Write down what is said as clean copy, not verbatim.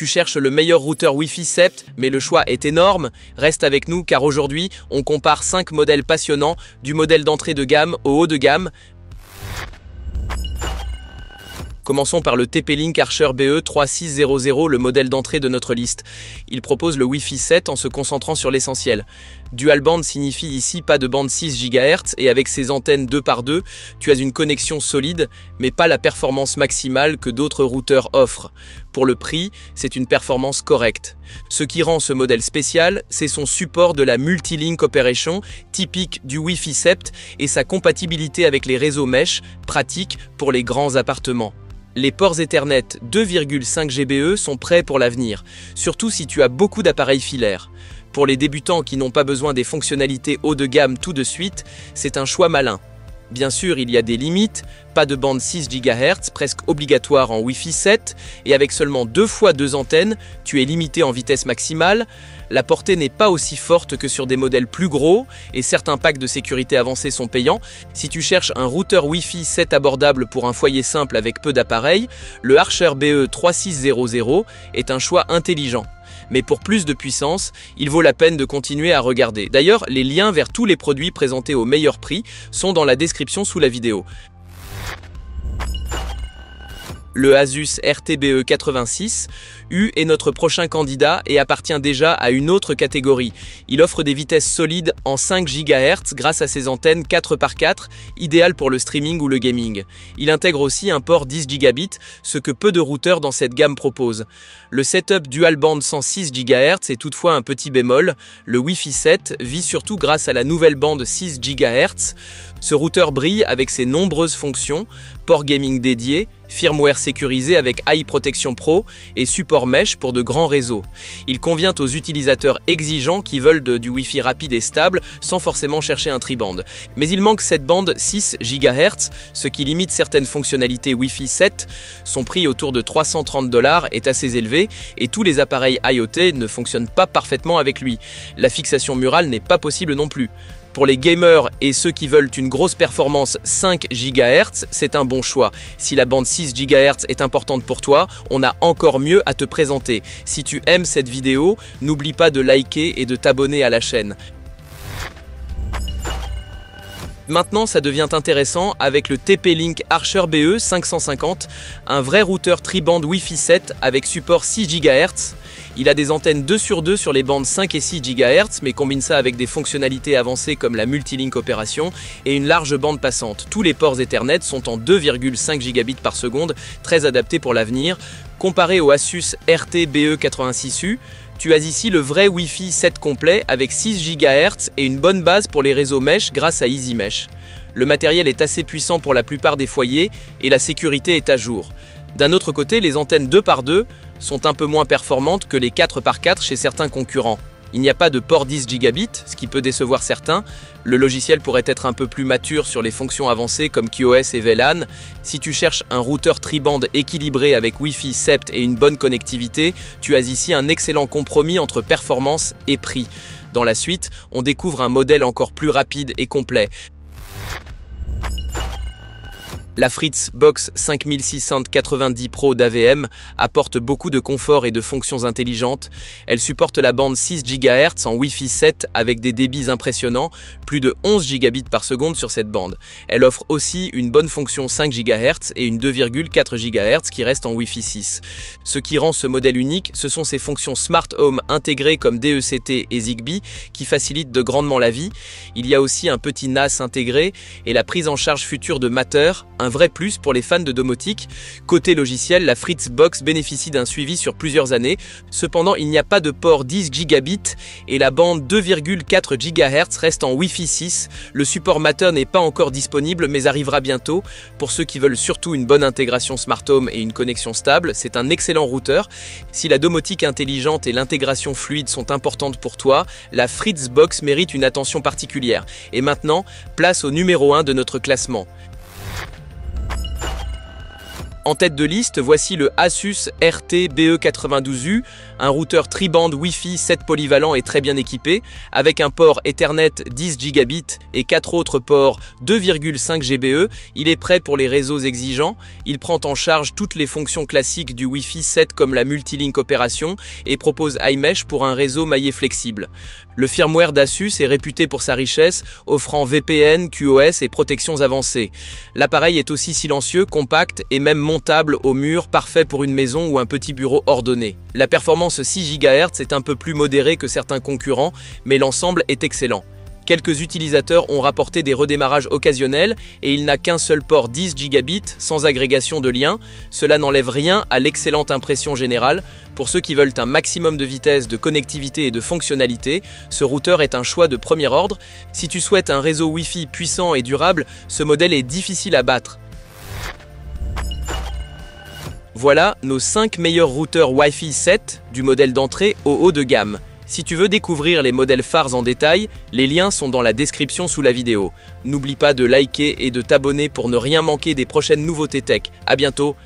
Tu cherches le meilleur routeur Wi-Fi 7, mais le choix est énorme. Reste avec nous car aujourd'hui, on compare 5 modèles passionnants, du modèle d'entrée de gamme au haut de gamme. Commençons par le TP-Link Archer BE3600, le modèle d'entrée de notre liste. Il propose le Wi-Fi 7 en se concentrant sur l'essentiel. Dual band signifie ici pas de bande 6 GHz et avec ses antennes 2x2, tu as une connexion solide, mais pas la performance maximale que d'autres routeurs offrent. Pour le prix, c'est une performance correcte. Ce qui rend ce modèle spécial, c'est son support de la Multi-Link Operation, typique du Wi-Fi 7, et sa compatibilité avec les réseaux mesh, pratique pour les grands appartements. Les ports Ethernet 2,5 GBE sont prêts pour l'avenir, surtout si tu as beaucoup d'appareils filaires. Pour les débutants qui n'ont pas besoin des fonctionnalités haut de gamme tout de suite, c'est un choix malin. Bien sûr, il y a des limites, pas de bande 6 GHz, presque obligatoire en Wi-Fi 7, et avec seulement 2 fois 2 antennes, tu es limité en vitesse maximale. La portée n'est pas aussi forte que sur des modèles plus gros, et certains packs de sécurité avancés sont payants. Si tu cherches un routeur Wi-Fi 7 abordable pour un foyer simple avec peu d'appareils, le Archer BE3600 est un choix intelligent. Mais pour plus de puissance, il vaut la peine de continuer à regarder. D'ailleurs, les liens vers tous les produits présentés au meilleur prix sont dans la description sous la vidéo. Le Asus RTBE86U est notre prochain candidat et appartient déjà à une autre catégorie. Il offre des vitesses solides en 5 GHz grâce à ses antennes 4x4, idéales pour le streaming ou le gaming. Il intègre aussi un port 10 Gb, ce que peu de routeurs dans cette gamme proposent. Le setup dual band 106 GHz est toutefois un petit bémol. Le Wi-Fi 7 vit surtout grâce à la nouvelle bande 6 GHz. Ce routeur brille avec ses nombreuses fonctions, port gaming dédié, firmware sécurisé avec AI Protection Pro et support mesh pour de grands réseaux. Il convient aux utilisateurs exigeants qui veulent du Wi-Fi rapide et stable sans forcément chercher un triband. Mais il manque cette bande 6 GHz, ce qui limite certaines fonctionnalités Wi-Fi 7. Son prix autour de 330 $ est assez élevé et tous les appareils IoT ne fonctionnent pas parfaitement avec lui. La fixation murale n'est pas possible non plus. Pour les gamers et ceux qui veulent une grosse performance 5 GHz, c'est un bon choix. Si la bande 6 GHz est importante pour toi, on a encore mieux à te présenter. Si tu aimes cette vidéo, n'oublie pas de liker et de t'abonner à la chaîne. Maintenant, ça devient intéressant avec le TP-Link Archer BE550, un vrai routeur tri-band Wi-Fi 7 avec support 6 GHz. Il a des antennes 2/2 sur les bandes 5 et 6 GHz, mais combine ça avec des fonctionnalités avancées comme la Multi-Link Operation et une large bande passante. Tous les ports Ethernet sont en 2,5 Gb par seconde, très adaptés pour l'avenir. Comparé au Asus RTBE86U, tu as ici le vrai Wi-Fi 7 complet avec 6 GHz et une bonne base pour les réseaux mesh grâce à EasyMesh. Le matériel est assez puissant pour la plupart des foyers et la sécurité est à jour. D'un autre côté, les antennes 2x2 sont un peu moins performantes que les 4x4 chez certains concurrents. Il n'y a pas de port 10 Gb, ce qui peut décevoir certains. Le logiciel pourrait être un peu plus mature sur les fonctions avancées comme QoS et VLAN. Si tu cherches un routeur tri-band équilibré avec Wi-Fi 7 et une bonne connectivité, tu as ici un excellent compromis entre performance et prix. Dans la suite, on découvre un modèle encore plus rapide et complet. La Fritzbox 5690 Pro d'AVM apporte beaucoup de confort et de fonctions intelligentes. Elle supporte la bande 6 GHz en Wi-Fi 7 avec des débits impressionnants, plus de 11 Gb par seconde sur cette bande. Elle offre aussi une bonne fonction 5 GHz et une 2,4 GHz qui reste en Wi-Fi 6. Ce qui rend ce modèle unique, ce sont ses fonctions Smart Home intégrées comme DECT et Zigbee qui facilitent de grandement la vie. Il y a aussi un petit NAS intégré et la prise en charge future de Matter, un vrai plus pour les fans de domotique. Côté logiciel, la Fritzbox bénéficie d'un suivi sur plusieurs années. Cependant, il n'y a pas de port 10 Gb et la bande 2,4 GHz reste en Wi-Fi 6. Le support Matter n'est pas encore disponible mais arrivera bientôt. Pour ceux qui veulent surtout une bonne intégration Smart Home et une connexion stable, c'est un excellent routeur. Si la domotique intelligente et l'intégration fluide sont importantes pour toi, la Fritzbox mérite une attention particulière. Et maintenant, place au numéro 1 de notre classement. En tête de liste, voici le Asus RT-BE92U, un routeur tri-band Wi-Fi 7 polyvalent et très bien équipé, avec un port Ethernet 10 Gb et 4 autres ports 2,5 GBE. Il est prêt pour les réseaux exigeants. Il prend en charge toutes les fonctions classiques du Wi-Fi 7 comme la multilink opération et propose iMesh pour un réseau maillé flexible. Le firmware d'Asus est réputé pour sa richesse, offrant VPN, QoS et protections avancées. L'appareil est aussi silencieux, compact et même montable au mur, parfait pour une maison ou un petit bureau ordonné. La performance 6 GHz est un peu plus modérée que certains concurrents, mais l'ensemble est excellent. Quelques utilisateurs ont rapporté des redémarrages occasionnels et il n'a qu'un seul port 10 Gb sans agrégation de liens. Cela n'enlève rien à l'excellente impression générale. Pour ceux qui veulent un maximum de vitesse, de connectivité et de fonctionnalité, ce routeur est un choix de premier ordre. Si tu souhaites un réseau Wi-Fi puissant et durable, ce modèle est difficile à battre. Voilà nos 5 meilleurs routeurs Wi-Fi 7 du modèle d'entrée au haut de gamme. Si tu veux découvrir les modèles phares en détail, les liens sont dans la description sous la vidéo. N'oublie pas de liker et de t'abonner pour ne rien manquer des prochaines nouveautés tech. À bientôt.